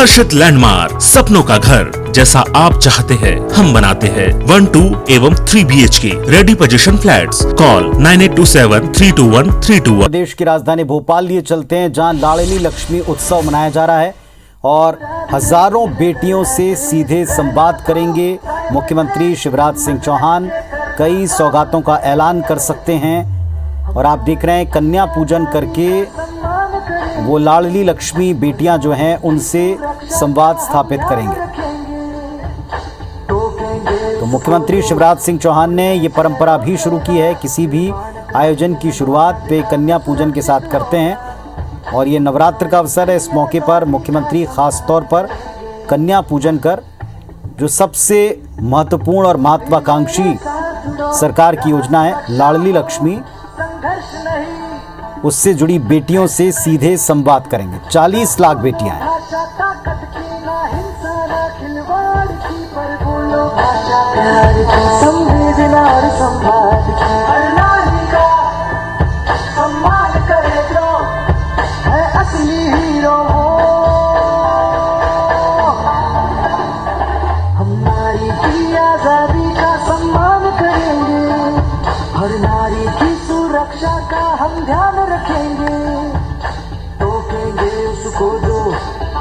हर्षित landmark, सपनों का घर जैसा आप चाहते हैं हम बनाते हैं। 1, 2 एवं 3 BHK ready position flats. Call 9827321321। देश की राजधानी भोपाल लिए चलते हैं, जहां लाडली लक्ष्मी उत्सव मनाया जा रहा है और हजारों बेटियों से सीधे संवाद करेंगे मुख्यमंत्री शिवराज सिंह चौहान। कई सौगातों का ऐलान कर सकते हैं और आप देख रहे हैं कन्या पूजन करके वो लाडली लक्ष्मी बेटियां जो हैं उनसे संवाद स्थापित करेंगे। तो मुख्यमंत्री शिवराज सिंह चौहान ने ये परंपरा भी शुरू की है, किसी भी आयोजन की शुरुआत पे कन्या पूजन के साथ करते हैं और ये नवरात्र का अवसर है। इस मौके पर मुख्यमंत्री खास तौर पर कन्या पूजन कर जो सबसे महत्वपूर्ण और महत्वाकांक्षी सरकार की योजना है लाडली लक्ष्मी, उससे जुड़ी बेटियों से सीधे संवाद करेंगे। 40 लाख बेटियां हैं। हर नारी की सुरक्षा का हम ध्यान रखेंगे, रोकेंगे उसको जो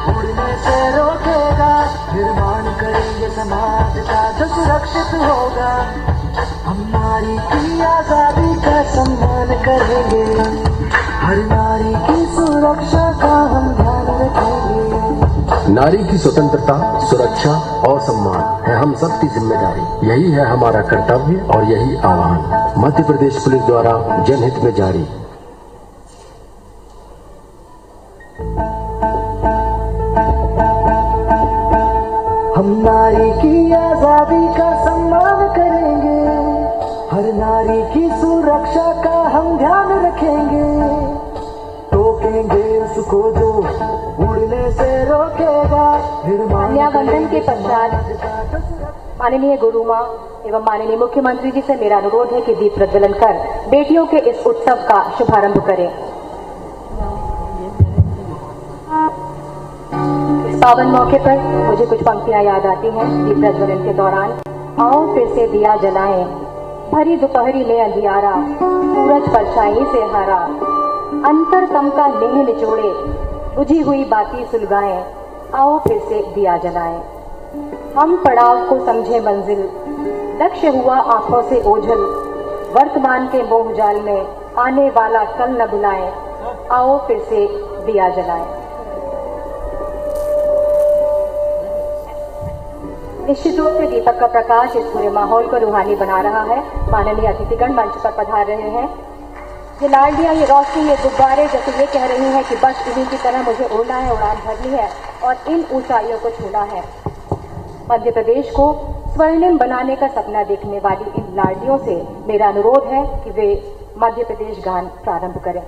उड़ने से रोकेगा, निर्माण करेंगे समाज का जो सुरक्षित होगा। हम नारी की आजादी का सम्मान करेंगे, हर नारी की सुरक्षा का हम ध्यान रखेंगे। नारी की स्वतंत्रता, सुरक्षा और सम्मान है हम सबकी जिम्मेदारी। यही है हमारा कर्तव्य और यही आह्वान मध्य प्रदेश पुलिस द्वारा जनहित में जारी। हम नारी की आजादी का सम्मान करेंगे, हर नारी की सुरक्षा का हम ध्यान रखेंगे, रोकेंगे उसको जो उड़ने से रोकेगा। कन्यावंदन के पश्चात माननीय गुरु माँ एवं माननीय मुख्यमंत्री जी से मेरा अनुरोध है कि दीप प्रज्वलन कर बेटियों के इस उत्सव का शुभारंभ करें। इस पावन मौके पर मुझे कुछ पंक्तियां याद आती हैं दीप प्रज्वलन के दौरान। आओ फिर से दिया जलाएं, भरी दोपहरी में अंधियारा, सूरज परछाई से हरा, अंतर तम का नेह निचोड़े, बुझी हुई बाती सुलगाएं, आओ फिर से दिया जलाएं। हम पड़ाव को समझे मंजिल, लक्ष्य हुआ आंखों से ओझल, वर्तमान के मोह जाल में आने वाला कल न बुलाएं, आओ फिर से दिया जलाएं। निश्चित रूप से दीपक का प्रकाश इस पूरे माहौल को रूहानी बना रहा है। माननीय अतिथिगण मंच पर पधार रहे हैं। ये लाड़ियां, ये रोशनी, ये गुब्बारे जैसे ये कह रही हैं कि बस इन्हीं की तरह मुझे उड़ना है, उड़ान भरनी है और इन ऊंचाइयों को छूना है। मध्य प्रदेश को स्वर्णिम बनाने का सपना देखने वाली इन लाड़ियों से मेरा अनुरोध है कि वे मध्य प्रदेश गान प्रारंभ करें।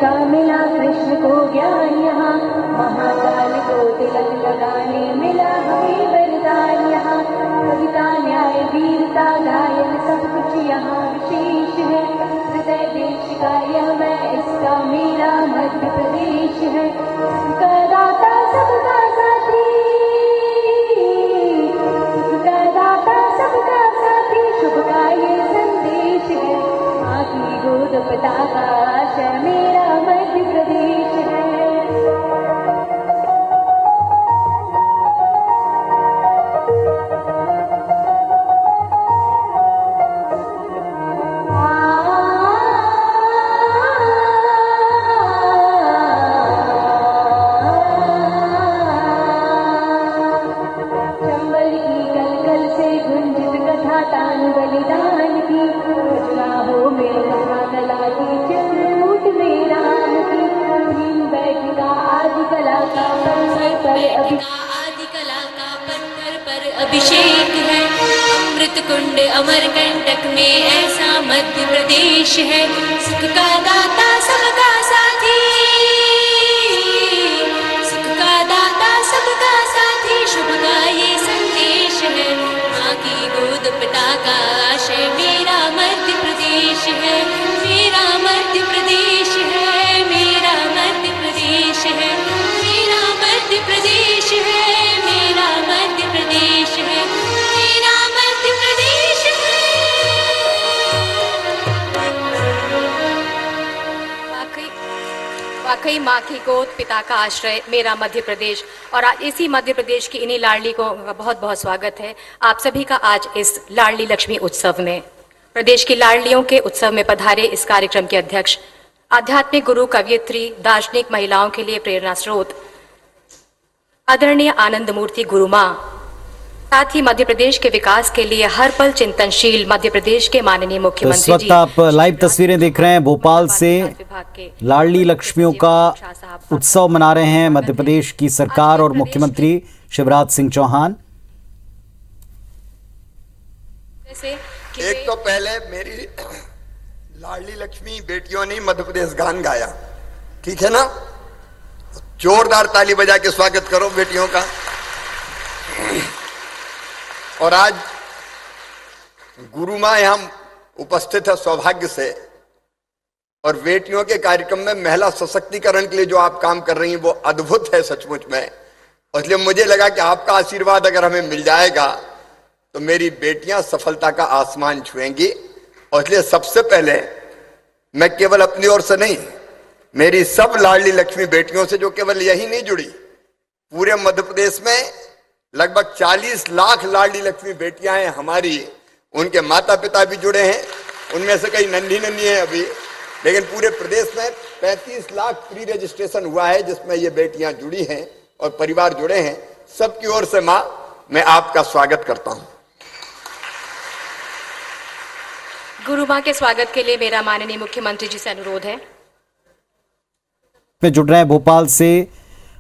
का मिला कृष्ण को ज्ञान यहाँ, महाकाल को तिलक लगाने मिला हमें वरदान यहाँ। कविता न्याय वीरता गायन सब कुछ यहाँ विशेष है, हृदय देश का यह मैं इसका मेरा मध्य प्रदेश है। इसका दाता सबका साथी, इसका दाता सबका साथी, शुभ का ये संदेश है। माँ की गोद पताका आशय मेरा मध्य प्रदेश है। चंबल की कलकल से गुंजित कथा तान बलिदान की, खजुराहो में महाकला की, चित्रकूट में राम की, भीम बैठिका आदि कला का पत्थर पर अभिषेक है। अमृत कुंड अमरकंटक में ऐसा मध्य प्रदेश है। सुख का दाता सबका साथी, सुख का दाता सबका साथी, शुभ का ये संदेश है। माँ की गोद पताका आशय मेरा मध्य प्रदेश है, मेरा मध्य प्रदेश है, मेरा मध्य प्रदेश है, मेरा मध्य प्रदेश है, मेरा मध्य प्रदेश है, मेरा मध्य प्रदेश है। वाकई माँ की गोद पिता का आश्रय मेरा मध्य प्रदेश। और आज इसी मध्य प्रदेश की इन्हीं लाडली को बहुत बहुत स्वागत है आप सभी का आज इस लाडली लक्ष्मी उत्सव में। प्रदेश की लाडलियों के उत्सव में पधारे इस कार्यक्रम के अध्यक्ष, आध्यात्मिक गुरु, कवयित्री, दार्शनिक, महिलाओं के लिए प्रेरणा स्रोत आदरणीय आनंद मूर्ति गुरु माँ, साथ ही मध्य प्रदेश के विकास के लिए हर पल चिंतनशील मध्य प्रदेश के माननीय मुख्यमंत्री इस वक्त आप लाइव तस्वीरें देख रहे हैं भोपाल से। लाडली लक्ष्मियों का उत्सव मना रहे हैं मध्य प्रदेश की सरकार और मुख्यमंत्री शिवराज सिंह चौहान। एक तो पहले मेरी लाडली लक्ष्मी बेटियों ने मध्य प्रदेश गान गाया, ठीक है ना? जोरदार ताली बजा के स्वागत करो बेटियों का। और आज गुरु माँ यहाँ उपस्थित है सौभाग्य से, और बेटियों के कार्यक्रम में महिला सशक्तिकरण के लिए जो आप काम कर रही हैं वो अद्भुत है सचमुच में। इसलिए मुझे लगा कि आपका आशीर्वाद अगर हमें मिल जाएगा तो मेरी बेटियां सफलता का आसमान छुएंगी। और इसलिए सबसे पहले मैं केवल अपनी ओर से नहीं, मेरी सब लाडली लक्ष्मी बेटियों से, जो केवल यही नहीं जुड़ी, पूरे मध्य प्रदेश में लगभग 40 लाख लाडली लक्ष्मी बेटियां हैं हमारी, उनके माता पिता भी जुड़े हैं, उनमें से कई नन्ही नन्ही हैं अभी, लेकिन पूरे प्रदेश में 35 लाख प्री रजिस्ट्रेशन हुआ है जिसमें ये बेटियां जुड़ी हैं और परिवार जुड़े हैं। सबकी ओर से मां, मैं आपका स्वागत करता हूं। गुरु माँ के स्वागत के लिए मेरा माननीय मुख्यमंत्री जी से अनुरोध है। में जुड़ रहे हैं भोपाल से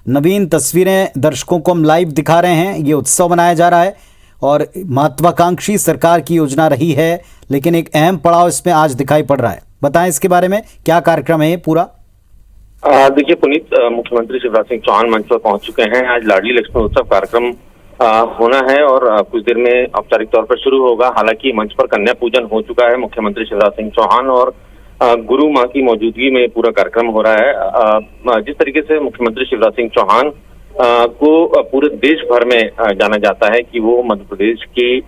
नवीन तस्वीरें दर्शकों को हम लाइव दिखा रहे हैं। ये उत्सव मनाया जा रहा है और महत्वाकांक्षी सरकार की योजना रही है, लेकिन एक अहम पड़ाव इसमें आज दिखाई पड़ रहा है। बताएं इसके बारे में, क्या कार्यक्रम है ये पूरा? देखिए पुनीत, मुख्यमंत्री शिवराज सिंह चौहान मंच पर पहुंच चुके हैं। आज लाडली लक्ष्मी उत्सव कार्यक्रम होना है और कुछ देर में औपचारिक तौर पर शुरू होगा। हालांकि मंच पर कन्या पूजन हो चुका है। मुख्यमंत्री शिवराज सिंह चौहान और गुरु माँ की मौजूदगी में पूरा कार्यक्रम हो रहा है। जिस तरीके से मुख्यमंत्री शिवराज सिंह चौहान को पूरे देश भर में जाना जाता है कि वो मध्य प्रदेश की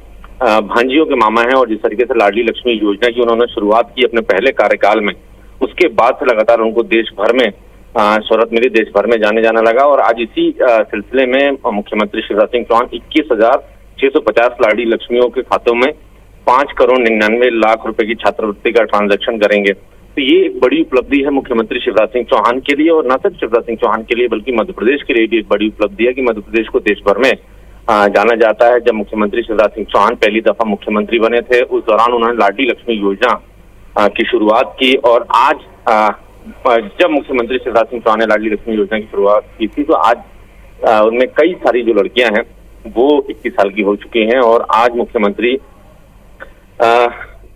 भांजियों के मामा हैं, और जिस तरीके से लाडली लक्ष्मी योजना की उन्होंने शुरुआत की अपने पहले कार्यकाल में, उसके बाद से लगातार उनको देश भर में शोहरत मिली, देश भर में जाना लगा। और आज इसी सिलसिले में मुख्यमंत्री शिवराज सिंह चौहान 21,650 लाडली लक्ष्मियों के खातों में 5,99,00,000 रुपए की छात्रवृत्ति का ट्रांजैक्शन करेंगे। तो ये एक बड़ी उपलब्धि है मुख्यमंत्री शिवराज सिंह चौहान के लिए, और न सिर्फ शिवराज सिंह चौहान के लिए बल्कि मध्य प्रदेश के लिए भी एक बड़ी उपलब्धि है कि मध्य प्रदेश को देश भर में जाना जाता है। जब मुख्यमंत्री शिवराज सिंह चौहान पहली दफा मुख्यमंत्री बने थे, उस दौरान उन्होंने लाडली लक्ष्मी योजना की शुरुआत की, और आज जब मुख्यमंत्री शिवराज सिंह चौहान ने लाडली लक्ष्मी योजना की शुरुआत की थी, तो आज उनमें कई सारी जो लड़कियां हैं वो 21 साल की हो चुकी हैं, और आज मुख्यमंत्री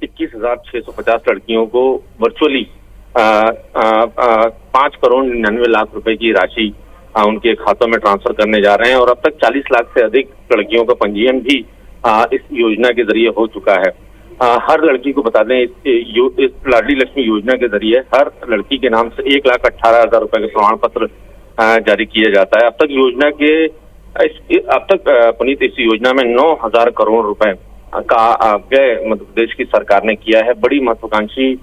21,650 लड़कियों को वर्चुअली 5 करोड़ 99 लाख रुपए की राशि उनके खातों में ट्रांसफर करने जा रहे हैं और अब तक 40 लाख से अधिक लड़कियों का पंजीयन भी इस योजना के जरिए हो चुका है। हर लड़की को बता दें, इस लाडली लक्ष्मी योजना के जरिए हर लड़की के नाम से 1,18,000 रुपए का प्रमाण पत्र जारी किया जाता है। अब तक पुनीत इस योजना में 9,000 करोड़ रुपए का व्यय मध्य प्रदेश की सरकार ने किया है। बड़ी महत्वाकांक्षी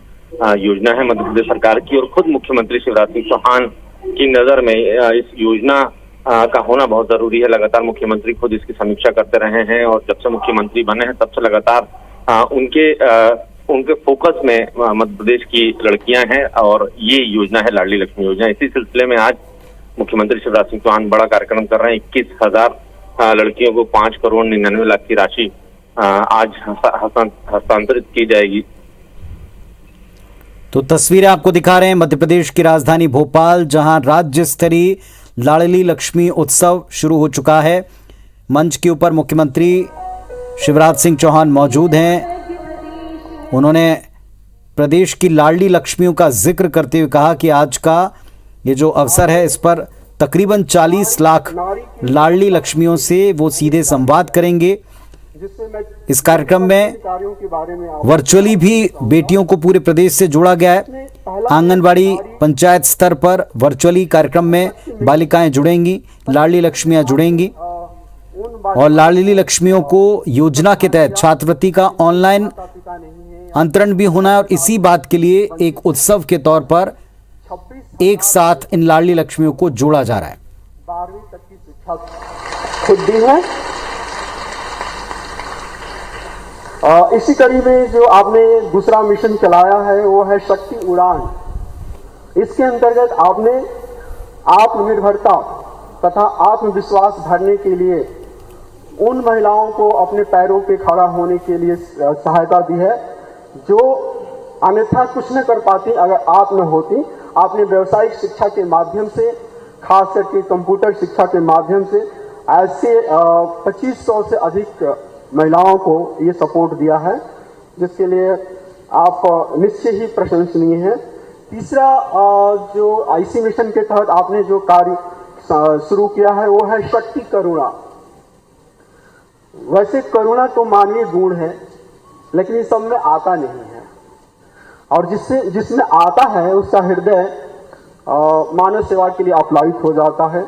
योजना है मध्य प्रदेश सरकार की और खुद मुख्यमंत्री शिवराज सिंह चौहान की नजर में इस योजना का होना बहुत जरूरी है। लगातार मुख्यमंत्री खुद इसकी समीक्षा करते रहे हैं और जब से मुख्यमंत्री बने हैं तब से लगातार उनके फोकस में मध्य प्रदेश की लड़कियां हैं और ये योजना है लाडली लक्ष्मी योजना। इसी सिलसिले में आज मुख्यमंत्री शिवराज सिंह चौहान बड़ा कार्यक्रम कर रहे हैं। 21,000 लड़कियों को 5 करोड़ 99 लाख की राशि आज हस्तांतरित की जाएगी। तो तस्वीरें आपको दिखा रहे हैं मध्य प्रदेश की राजधानी भोपाल, जहां राज्य स्तरीय लाडली लक्ष्मी उत्सव शुरू हो चुका है। मंच के ऊपर मुख्यमंत्री शिवराज सिंह चौहान मौजूद हैं। उन्होंने प्रदेश की लाडली लक्ष्मियों का जिक्र करते हुए कहा कि आज का ये जो अवसर है इस पर तकरीबन 40 लाख लाडली लक्ष्मियों से वो सीधे संवाद करेंगे। इस कार्यक्रम में वर्चुअली भी बेटियों को पूरे प्रदेश से जोड़ा गया है। आंगनबाड़ी पंचायत स्तर पर वर्चुअली कार्यक्रम में बालिकाएं जुड़ेंगी, लाडली लक्ष्मियां जुड़ेंगी और लाडली लक्ष्मियों को योजना के तहत छात्रवृत्ति का ऑनलाइन अंतरण भी होना है और इसी बात के लिए एक उत्सव के तौर पर एक साथ इन लाडली लक्ष्मियों को जोड़ा जा रहा है। 12वीं तक की शिक्षा खुद दी है। इसी कड़ी में जो आपने दूसरा मिशन चलाया है वो है शक्ति उड़ान। इसके अंतर्गत आपने आत्मनिर्भरता तथा आत्मविश्वास भरने के लिए उन महिलाओं को अपने पैरों पे खड़ा होने के लिए सहायता दी है जो अन्यथा कुछ न कर पाती अगर आप न होती। आपने व्यावसायिक शिक्षा के माध्यम से, खास करके कंप्यूटर शिक्षा के माध्यम से ऐसे 2500 से अधिक महिलाओं को ये सपोर्ट दिया है, जिसके लिए आप निश्चय ही प्रशंसनीय हैं। तीसरा जो आईसी मिशन के तहत आपने जो कार्य शुरू किया है वो है शक्ति करुणा। वैसे करुणा तो मानवीय गुण है, लेकिन इस सब में आता नहीं है और जिसमें आता है उसका हृदय मानव सेवा के लिए अपलायित हो जाता है।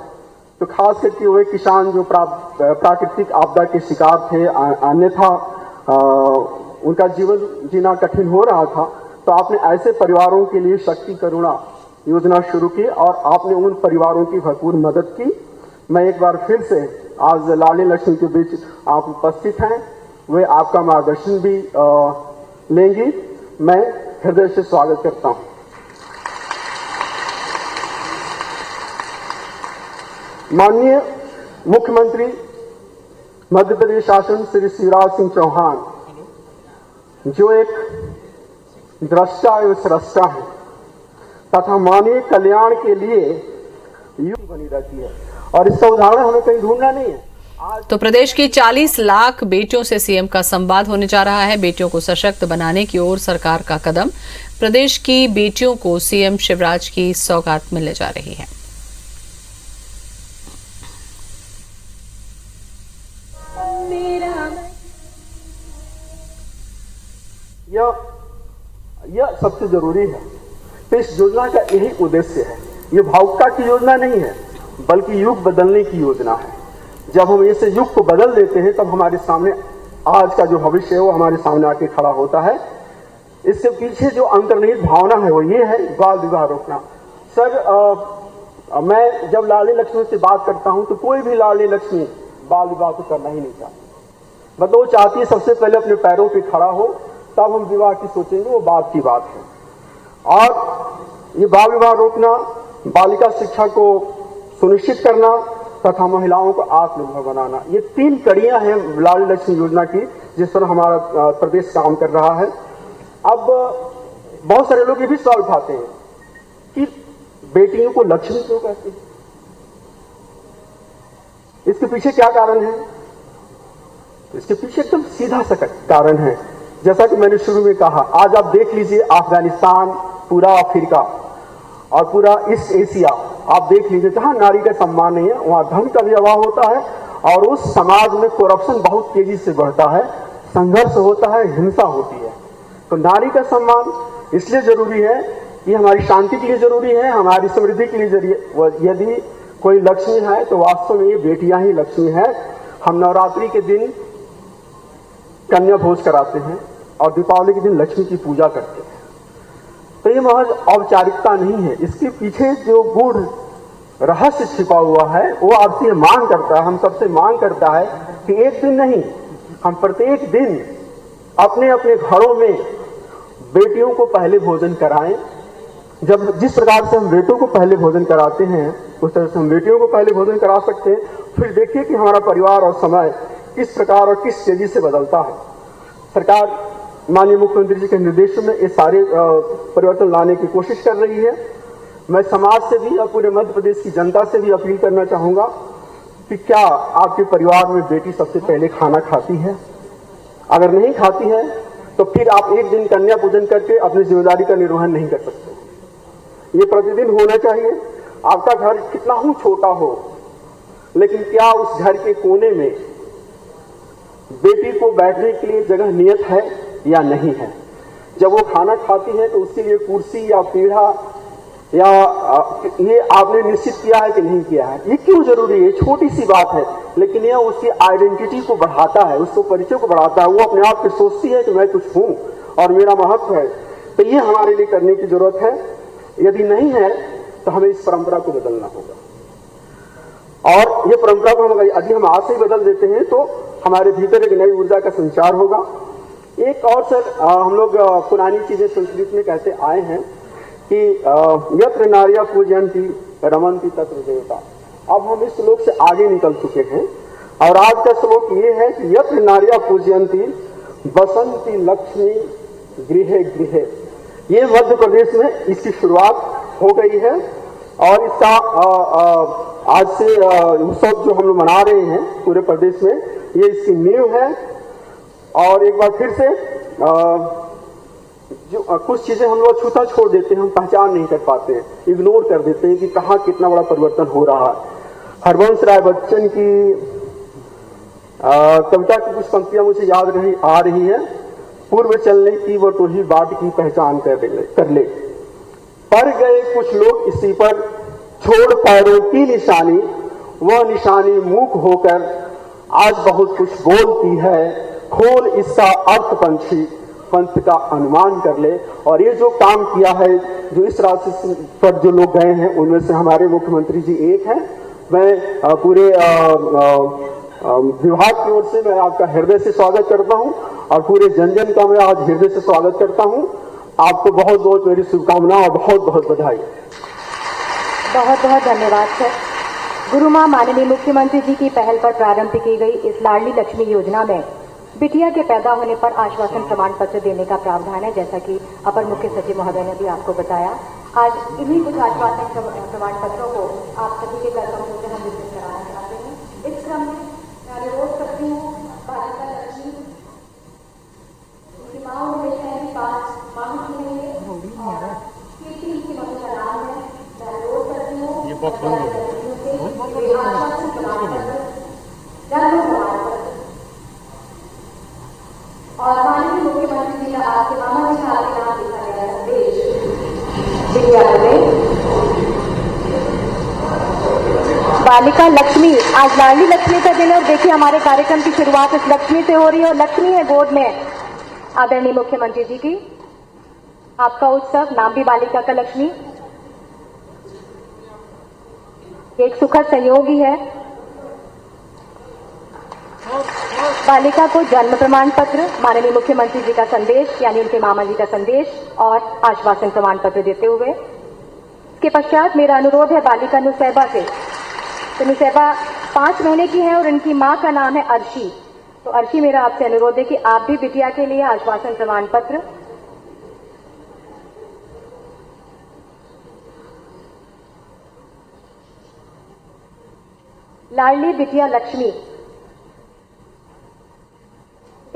तो खास करके वे किसान जो प्राकृतिक आपदा के शिकार थे, अन्यथा उनका जीवन जीना कठिन हो रहा था, तो आपने ऐसे परिवारों के लिए शक्ति करुणा योजना शुरू की और आपने उन परिवारों की भरपूर मदद की। मैं एक बार फिर से आज लाडली लक्ष्मी के बीच आप उपस्थित हैं, वे आपका मार्गदर्शन भी लेंगी। मैं हृदय से स्वागत करता हूं। माननीय मुख्यमंत्री मध्य प्रदेश शासन श्री शिवराज सिंह चौहान जो एक दृष्टा एवं स्रष्टा है तथा मानवीय कल्याण के लिए युग बनी रहती है और इसका उदाहरण हमें कहीं ढूंढना नहीं है। तो प्रदेश की 40 लाख बेटियों से सीएम का संवाद होने जा रहा है। बेटियों को सशक्त बनाने की ओर सरकार का कदम। प्रदेश की बेटियों को सीएम शिवराज की सौगात मिलने जा रही है। यह सबसे जरूरी है। तो इस योजना का यही उद्देश्य है। यह भावुकता की योजना नहीं है, बल्कि युग बदलने की योजना है। जब हम इस युग को बदल देते हैं तब हमारे सामने आज का जो भविष्य है वो हमारे सामने आके खड़ा होता है। इसके पीछे जो अंतर्निहित भावना है वो ये है बाल विवाह रोकना। सर मैं जब लाडली लक्ष्मी से बात करता हूं तो कोई भी लाडली लक्ष्मी बाल विवाह तो करना ही नहीं चाहती। मतलब वो चाहती है सबसे पहले अपने पैरों पे खड़ा हो, तब हम विवाह की सोचेंगे, वो बात की बात है। और ये बाल विवाह रोकना, बालिका शिक्षा को सुनिश्चित करना तथा महिलाओं को आत्मनिर्भर बनाना, ये 3 कड़ियां हैं लाडली लक्ष्मी योजना की, जिस पर हमारा प्रदेश काम कर रहा है। अब बहुत सारे लोग ये भी सवाल उठाते हैं कि बेटियों को लक्ष्मी क्यों कहते हैं, इसके पीछे क्या कारण है? इसके पीछे एकदम सीधा सा कारण है। जैसा कि मैंने शुरू में कहा, आज आप देख लीजिए अफगानिस्तान, पूरा अफ्रीका और पूरा ईस्ट एशिया आप देख लीजिए, जहाँ नारी का सम्मान नहीं है वहाँ धन का भी अभाव होता है और उस समाज में करप्शन बहुत तेजी से बढ़ता है, संघर्ष होता है, हिंसा होती है। तो नारी का सम्मान इसलिए जरूरी है, ये हमारी शांति के लिए जरूरी है, हमारी समृद्धि के लिए जरूरी। यदि कोई लक्ष्मी है तो वास्तव में ये बेटियां ही लक्ष्मी है। हम नवरात्रि के दिन कन्या भोज कराते हैं और दीपावली के दिन लक्ष्मी की पूजा करते हैं। तो ये महज औपचारिकता नहीं है, इसके पीछे जो गूढ़ रहस्य छिपा हुआ है वो आपसे मांग करता है, हम सबसे मांग करता है कि एक दिन नहीं, हम प्रत्येक दिन अपने अपने घरों में बेटियों को पहले भोजन कराएं। जब जिस प्रकार से हम बेटों को पहले भोजन कराते हैं उस तरह से हम बेटियों को पहले भोजन करा सकते हैं। फिर देखिए कि हमारा परिवार और समय किस प्रकार और किस तेजी से बदलता है। सरकार माननीय मुख्यमंत्री जी के निर्देशों में ये सारे परिवर्तन लाने की कोशिश कर रही है। मैं समाज से भी और पूरे मध्य प्रदेश की जनता से भी अपील करना चाहूंगा कि क्या आपके परिवार में बेटी सबसे पहले खाना खाती है? अगर नहीं खाती है तो फिर आप एक दिन कन्या पूजन करके अपनी जिम्मेदारी का निर्वहन नहीं कर सकते। ये प्रतिदिन होना चाहिए। आपका घर कितना ही छोटा हो, लेकिन क्या उस घर के कोने में बेटी को बैठने के लिए जगह नियत है या नहीं है? जब वो खाना खाती है तो उसके लिए कुर्सी या पीढ़ा या ये आपने निश्चित किया है कि नहीं किया है? ये क्यों जरूरी है? छोटी सी बात है, लेकिन यह उसकी आइडेंटिटी को बढ़ाता है, उसको परिचय को बढ़ाता है। वो अपने आप पे सोचती है कि मैं कुछ हूं और मेरा महत्व है। तो ये हमारे लिए करने की जरूरत है। यदि नहीं है तो हमें इस परंपरा को बदलना होगा और ये परंपरा को यदि हम आज से ही बदल देते हैं तो हमारे भीतर एक नई ऊर्जा का संचार होगा। एक और सर, हम लोग पुरानी चीजें संस्कृत में कहते आए हैं कि यत्र नार्या पूजयंती रमन्ति तत्र देवता। अब हम इस श्लोक से आगे निकल चुके हैं और आज का श्लोक ये है कि यत्र नार्या पूजयंती बसंती लक्ष्मी गृहे गृहे। ये मध्य प्रदेश में इसकी शुरुआत हो गई है और इसका आज से उत्सव जो हम लोग मना रहे हैं पूरे प्रदेश में, ये इसकी नींव है। और एक बार फिर से जो कुछ चीजें हम लोग छूता छोड़ देते हैं, हम पहचान नहीं कर पाते हैं, इग्नोर कर देते हैं कि कहाँ कितना बड़ा परिवर्तन हो रहा है। हरवंश राय बच्चन की कविता की कुछ पंक्तियां मुझे याद आ रही है। पूर्व चलने की वो टोही बाट की पहचान कर ले, पर गए कुछ लोग इसी पर, छोड़ पैरों की निशानी, वह निशानी मूक होकर आज बहुत कुछ बोलती है। खोल इसका अर्थ पंछी, पंथ का अनुमान कर ले। और ये जो काम किया है, जो इस राशि पर जो लोग गए हैं, उनमें से हमारे मुख्यमंत्री जी एक हैं। मैं पूरे विभाग की ओर से मैं आपका हृदय से स्वागत करता हूं और पूरे जन जन का मैं आज हृदय से स्वागत करता हूं। आपको बहुत बहुत मेरी शुभकामनाएं और बहुत बहुत बधाई। बहुत बहुत धन्यवाद सर। गुरु मां माननीय मुख्यमंत्री जी की पहल पर प्रारंभ की गई इस लाडली लक्ष्मी योजना में बिटिया के पैदा होने पर आश्वासन प्रमाण पत्र देने का प्रावधान है, जैसा कि अपर मुख्य सचिव महोदय ने भी आपको बताया। आज इन्हीं कुछ आश्वासन प्रमाण पत्रों को आप सभी के कर्तव्यों से हम वितरित कराना चाहते हैं। इस क्रम में मैं अनुरोध करती हूँ बालिका लक्ष्मी की माँ हमेशा 5 माह की नहीं है और कीर्ति की मम्मी का नाम है। मैं अनुरोध करती हूँ और माननीय मुख्यमंत्री जी का आपके मामा जी का आपके नाम लिखा गया संदेश विद्यालय में। बालिका लक्ष्मी, आज लाडली लक्ष्मी का दिन है और देखिए हमारे कार्यक्रम की शुरुआत इस लक्ष्मी से हो रही है और लक्ष्मी है गोद में आदरणीय मुख्यमंत्री जी की। आपका उत्सव नाम भी बालिका का लक्ष्मी एक सुखद संयोग ही है। बालिका को जन्म प्रमाण पत्र, माननीय मुख्यमंत्री जी का संदेश यानी उनके मामा जी का संदेश और आश्वासन प्रमाण पत्र देते हुए इसके पश्चात मेरा अनुरोध है बालिका नुसैबा से। तो नुसैबा 5 महीने की है और इनकी मां का नाम है अर्शी। तो अर्शी, मेरा आपसे अनुरोध है कि आप भी बिटिया के लिए आश्वासन प्रमाण पत्र लाडली बिटिया लक्ष्मी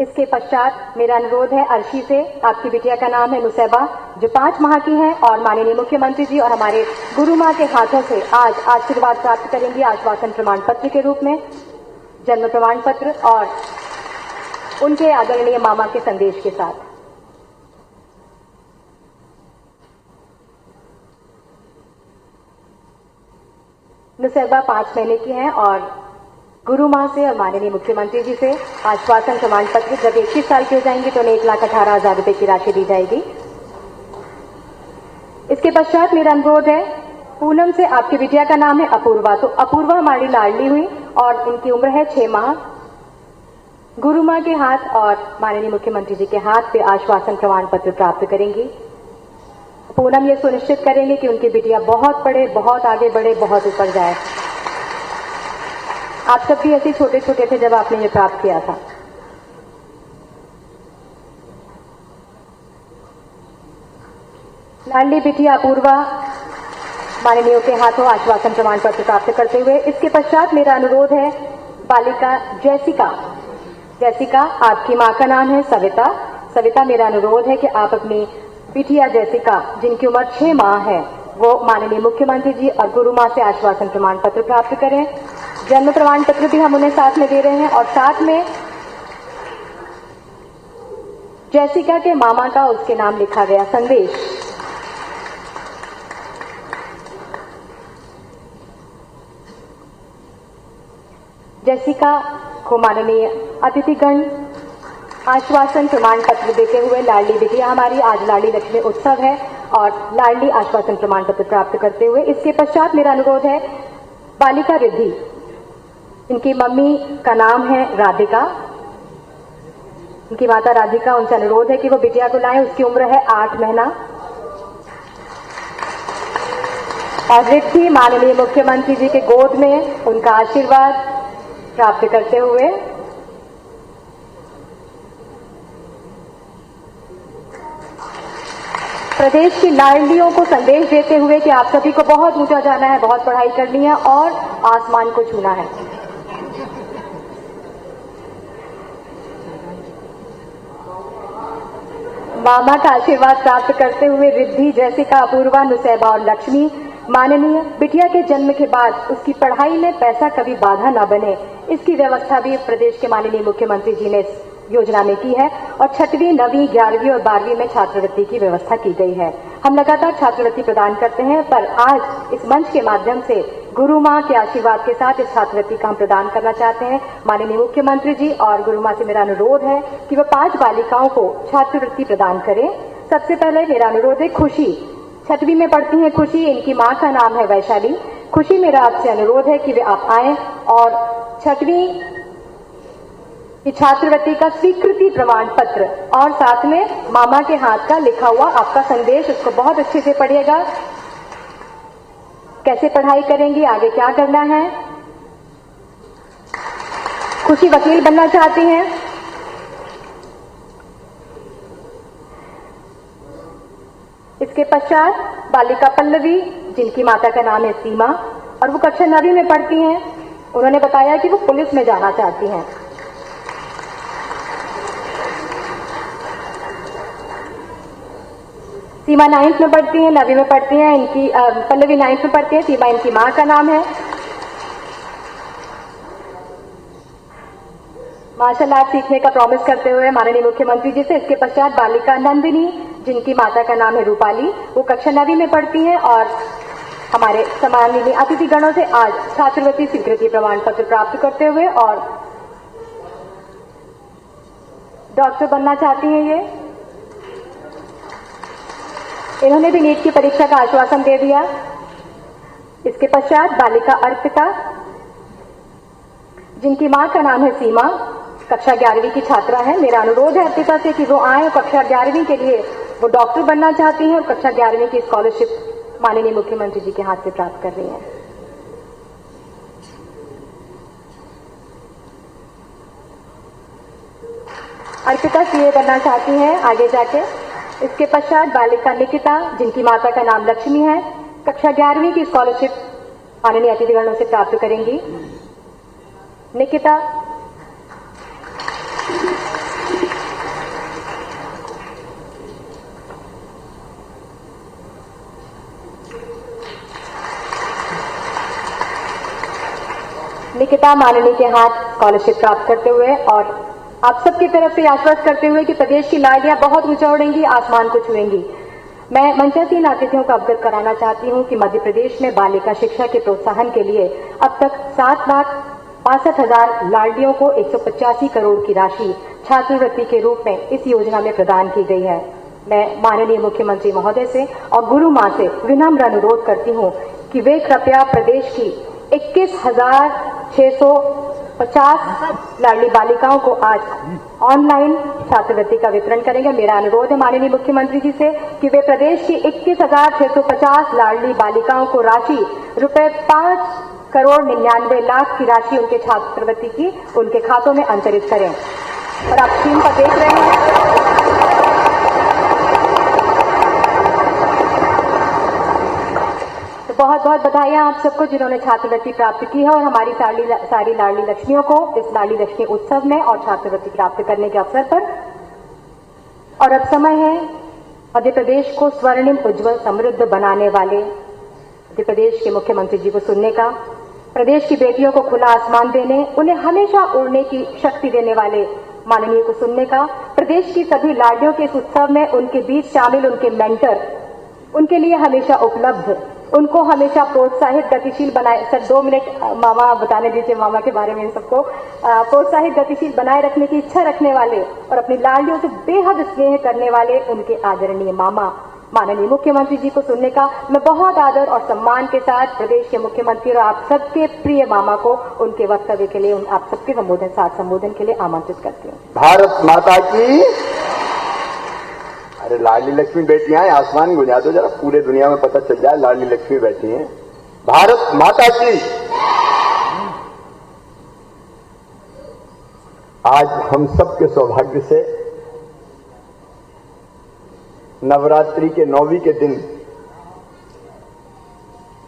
इसके पश्चात मेरा अनुरोध है अर्शी से, आपकी बिटिया का नाम है नुसैबा, जो 5 माह की है और माननीय मुख्यमंत्री जी और हमारे गुरु माँ के हाथों से आज आशीर्वाद प्राप्त करेंगी आश्वासन प्रमाण पत्र के रूप में, जन्म प्रमाण पत्र और उनके आदरणीय मामा के संदेश के साथ। नुसैबा 5 महीने की हैं और गुरु माँ से और माननीय मुख्यमंत्री जी से आश्वासन प्रमाण पत्र, जब 21 साल की हो जाएंगी तो उन्हें 1,18,000 रुपए की राशि दी जाएगी। इसके पश्चात मेरा अनुरोध है, पूनम से आपकी बिटिया का नाम है अपूर्वा, तो अपूर्वा हमारी लाडली हुई और इनकी उम्र है 6 माह। गुरु माँ के हाथ और माननीय मुख्यमंत्री जी के हाथ पे आश्वासन प्रमाण पत्र प्राप्त करेंगी। पूनम ये सुनिश्चित करेंगे कि उनकी बिटिया बहुत पढ़े, बहुत आगे बढ़े, बहुत ऊपर जाए। आप सब भी ऐसे छोटे छोटे थे जब आपने ये प्राप्त किया था। लाडली बिटिया अपूर्वा माननीयों के हाथों आश्वासन प्रमाण पत्र प्राप्त करते हुए, इसके पश्चात मेरा अनुरोध है बालिका जैसिका। जैसिका, आपकी मां का नाम है सविता। सविता, मेरा अनुरोध है कि आप अपनी बिटिया जैसिका, जिनकी उम्र 6 माह है, वो माननीय मुख्यमंत्री जी और गुरु माँ से आश्वासन प्रमाण पत्र प्राप्त करें। जन्म प्रमाण पत्र भी हम उन्हें साथ में दे रहे हैं और साथ में जैसिका के मामा का उसके नाम लिखा गया संदेश। जैसिका को माननीय अतिथिगण आश्वासन प्रमाण पत्र देते हुए, लाडली बिटिया हमारी, आज लाडली लक्ष्मी उत्सव है और लाडली आश्वासन प्रमाण पत्र प्राप्त करते हुए, इसके पश्चात मेरा अनुरोध है बालिका रिद्धि, इनकी मम्मी का नाम है राधिका, इनकी माता राधिका, उनसे अनुरोध है कि वो बिटिया को लाएं, उसकी उम्र है 8 महीना। और रिद्धि माननीय मुख्यमंत्री जी के गोद में उनका आशीर्वाद प्राप्त करते हुए प्रदेश की लाडलियों को संदेश देते हुए कि आप सभी को बहुत ऊंचा जाना है, बहुत पढ़ाई करनी है और आसमान को छूना है। मामा का आशीर्वाद प्राप्त करते हुए रिद्धि, जैसिका, अपूर्वा, नुसैबा और लक्ष्मी माननीय बिटिया के जन्म के बाद उसकी पढ़ाई में पैसा कभी बाधा न बने, इसकी व्यवस्था भी प्रदेश के माननीय मुख्यमंत्री जी ने योजना में की है और 6वीं, 9वीं, 11वीं और 12वीं में छात्रवृत्ति की व्यवस्था की गई है। हम लगातार छात्रवृत्ति प्रदान करते हैं, पर आज इस मंच के माध्यम से गुरु माँ के आशीर्वाद के साथ इस छात्रवृत्ति का हम प्रदान करना चाहते हैं। माननीय मुख्यमंत्री जी और गुरु माँ से मेरा अनुरोध है कि वह 5 बालिकाओं को छात्रवृत्ति प्रदान करें। सबसे पहले मेरा अनुरोध है खुशी, 6वीं में पढ़ती हैं खुशी, इनकी माँ का नाम है वैशाली। खुशी, मेरा आपसे अनुरोध है कि वे आप आएं और 6वीं की छात्रवृत्ति का स्वीकृति प्रमाण पत्र और साथ में मामा के हाथ का लिखा हुआ आपका संदेश, उसको बहुत अच्छे से पढ़िएगा। कैसे पढ़ाई करेंगी, आगे क्या करना है। खुशी वकील बनना चाहती हैं। इसके पश्चात बालिका पल्लवी, जिनकी माता का नाम है सीमा और वो कक्षा 9वीं में पढ़ती हैं। उन्होंने बताया कि वो पुलिस में जाना चाहती हैं। सीमा 9th में पढ़ती हैं, 9वीं में पढ़ती हैं। इनकी पल्लवी 9th में पढ़ती है, सीमा इनकी मां का नाम है। मार्शल आर्ट सीखने का प्रॉमिस करते हुए माननीय मुख्यमंत्री जी से। इसके पश्चात बालिका नंदिनी, जिनकी माता का नाम है रूपाली, वो कक्षा 9वीं में पढ़ती हैं और हमारे सम्माननीय अतिथिगणों से आज छात्रवृत्ति स्वीकृति प्रमाण पत्र प्राप्त करते हुए और डॉक्टर बनना चाहती हैं। ये इन्होंने भी नीट की परीक्षा का आश्वासन दे दिया। इसके पश्चात बालिका अर्पिता, जिनकी मां का नाम है सीमा, कक्षा 11वीं की छात्रा है। मेरा अनुरोध है अर्पिता से कि वो आए, कक्षा 11वीं के लिए वो डॉक्टर बनना चाहती हैं और कक्षा 11वीं की स्कॉलरशिप माननीय मुख्यमंत्री जी के हाथ से प्राप्त कर रही हैं। अर्पिता सीए बनना चाहती हैं आगे जाके। इसके पश्चात बालिका निकिता, जिनकी माता का नाम लक्ष्मी है, कक्षा 11वीं की स्कॉलरशिप माननीय अतिथिगणों से प्राप्त करेंगी। निकिता कृतज्ञता माननीय के हाथ स्कॉलरशिप प्राप्त करते हुए और आप सबकी तरफ से आश्वस्त करते हुए कि प्रदेश की लाड़ियां बहुत ऊंचा उड़ेंगी, आसमान को छुएंगी। मैं मंचासीन अतिथियों को अवगत कराना चाहती हूं कि मध्य प्रदेश में बालिका शिक्षा के प्रोत्साहन के लिए अब तक 7,62,000 लाड़लियों को 185 करोड़ की राशि छात्रवृत्ति के रूप में इस योजना में प्रदान की गई है। मैं माननीय मुख्यमंत्री महोदय से और गुरु मां से विनम्र अनुरोध करती हूं कि वे कृपया प्रदेश की 21,650 लाडली बालिकाओं को आज ऑनलाइन छात्रवृत्ति का वितरण करेंगे। मेरा अनुरोध है माननीय मुख्यमंत्री जी से कि वे प्रदेश की 21,650 लाडली बालिकाओं को राशि रुपए 5,99,00,000 की राशि उनके छात्रवृत्ति की उनके खातों में अंतरित करें। और आप स्क्रीन पर देख रहे हैं तो बहुत बहुत बधाइयां आप सबको जिन्होंने छात्रवृत्ति प्राप्त की है और हमारी सारी लाडली लक्ष्मियों को इस लाडली लक्ष्मी उत्सव में और छात्रवृत्ति प्राप्त करने के अवसर पर। और अब समय है मध्य प्रदेश को स्वर्णिम उज्जवल समृद्ध बनाने वाले मध्य प्रदेश के मुख्यमंत्री जी को सुनने का, प्रदेश की बेटियों को खुला आसमान देने, उन्हें हमेशा उड़ने की शक्ति देने वाले माननीय को सुनने का, प्रदेश की सभी लाडलियों के इस उत्सव में उनके बीच शामिल उनके मेंटर, उनके लिए हमेशा उपलब्ध, उनको हमेशा प्रोत्साहित गतिशील बनाए। सर 2 मिनट मामा बताने दीजिए मामा के बारे में। इन सबको प्रोत्साहित गतिशील बनाए रखने की इच्छा रखने वाले और अपनी लाडलियों से बेहद स्नेह करने वाले उनके आदरणीय मामा माननीय मुख्यमंत्री जी को सुनने का मैं बहुत आदर और सम्मान के साथ प्रदेश के मुख्यमंत्री और आप सबके प्रिय मामा को उनके वक्तव्य के लिए आप सबके संबोधन के लिए आमंत्रित करती हूँ। भारत माता की। अरे लाडली लक्ष्मी बेटियां हैं, आसमान गुंजा दो जरा, पूरे दुनिया में पता चल जाए लाडली लक्ष्मी बैठी हैं। भारत माता की। आज हम सबके सौभाग्य से नवरात्रि के 9वीं के दिन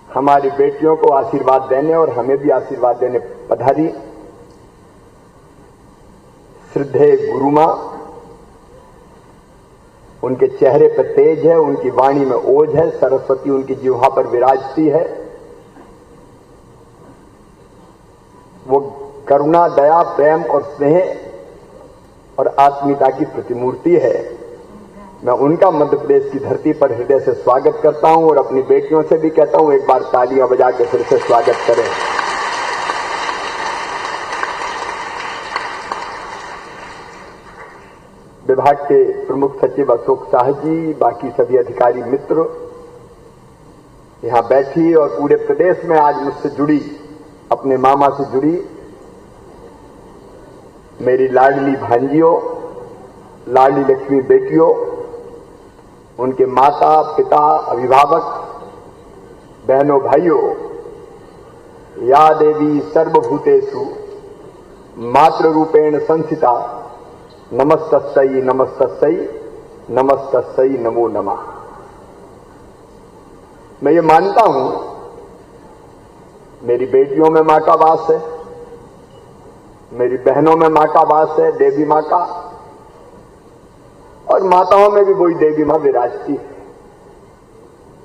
हमारी बेटियों को आशीर्वाद देने और हमें भी आशीर्वाद देने पधारी श्रद्धेय गुरु मां। उनके चेहरे पर तेज है, उनकी वाणी में ओज है, सरस्वती उनकी जिह्वा पर विराजती है। वो करुणा, दया, प्रेम और स्नेह और आत्मीयता की प्रतिमूर्ति है। मैं उनका मध्य प्रदेश की धरती पर हृदय से स्वागत करता हूं और अपनी बेटियों से भी कहता हूं एक बार तालियां बजा के फिर से स्वागत करें। विभाग के प्रमुख सचिव अशोक शाह जी, बाकी सभी अधिकारी मित्र यहां बैठी और पूरे प्रदेश में आज मुझसे जुड़ी, अपने मामा से जुड़ी मेरी लाडली भांजियों, लाडली लक्ष्मी बेटियों, उनके माता पिता, अभिभावक, बहनों भाइयों, या देवी सर्वभूतेषु मातृरूपेण संस्थिता नमस्तस्यै नमस्तस्यै नमस्तस्यै नमो नमः। मैं ये मानता हूं मेरी बेटियों में मां का वास है, मेरी बहनों में मां का वास है, देवी मां का, और माताओं में भी वही देवी मां विराजती है।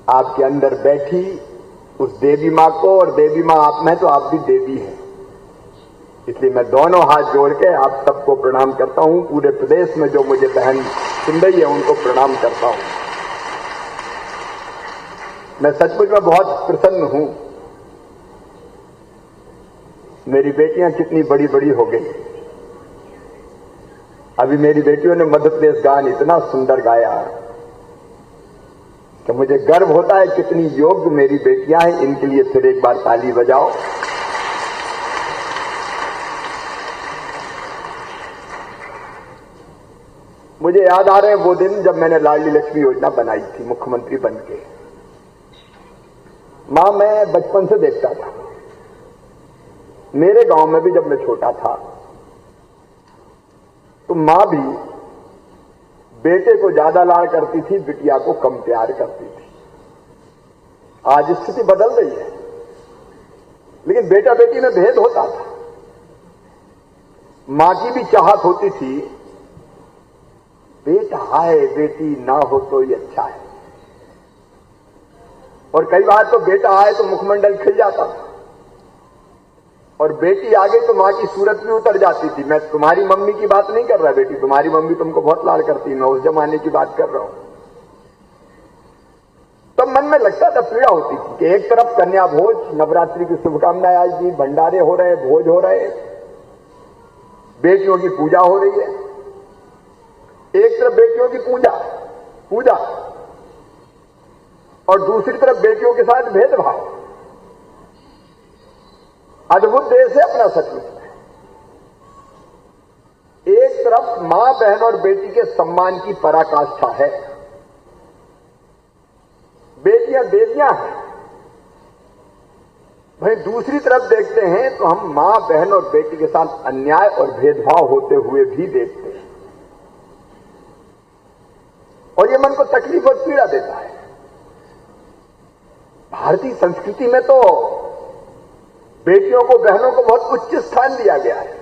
आपके अंदर बैठी उस देवी मां को, और देवी मां आप में तो आप भी देवी हैं। इसलिए मैं दोनों हाथ जोड़ के आप सबको प्रणाम करता हूं। पूरे प्रदेश में जो मुझे बहन सुन रही है उनको प्रणाम करता हूं। मैं सचमुच में बहुत प्रसन्न हूं। मेरी बेटियां कितनी बड़ी बड़ी हो गई। अभी मेरी बेटियों ने मध्य प्रदेश गान इतना सुंदर गाया कि मुझे गर्व होता है कितनी योग्य मेरी बेटियां हैं। इनके लिए फिर एक बार ताली बजाओ। मुझे याद आ रहे हैं वो दिन जब मैंने लाडली लक्ष्मी योजना बनाई थी मुख्यमंत्री बनके। मां मैं बचपन से देखता था, मेरे गांव में भी जब मैं छोटा था तो मां भी बेटे को ज्यादा लाड़ करती थी, बिटिया को कम प्यार करती थी। आज स्थिति बदल रही है, लेकिन बेटा बेटी में भेद होता था। मां की भी चाहत होती थी बेटा आए बेटी ना हो तो ही अच्छा है, और कई बार तो बेटा आए तो मुखमंडल खिल जाता था। और बेटी आ गई तो मां की सूरत भी उतर जाती थी। मैं तुम्हारी मम्मी की बात नहीं कर रहा बेटी, तुम्हारी मम्मी तुमको बहुत लाड करती, मैं उस जमाने की बात कर रहा हूं। तो मन में लगता था, पीड़ा होती थी कि एक तरफ कन्या भोज, नवरात्रि की शुभकामनाएं आज भी, भंडारे हो रहे, भोज हो रहे, बेटियों की पूजा हो रही है। एक तरफ बेटियों की पूजा और दूसरी तरफ बेटियों के साथ भेदभाव। अद्भुत देश है अपना सचमुच में। एक तरफ मां, बहन और बेटी के सम्मान की पराकाष्ठा है, बेटियां देवियां हैं। भाई दूसरी तरफ देखते हैं तो हम मां, बहन और बेटी के साथ अन्याय और भेदभाव होते हुए भी देखते हैं, और ये मन को तकलीफ और पीड़ा देता है। भारतीय संस्कृति में तो बेटियों को, बहनों को बहुत उच्च स्थान दिया गया है।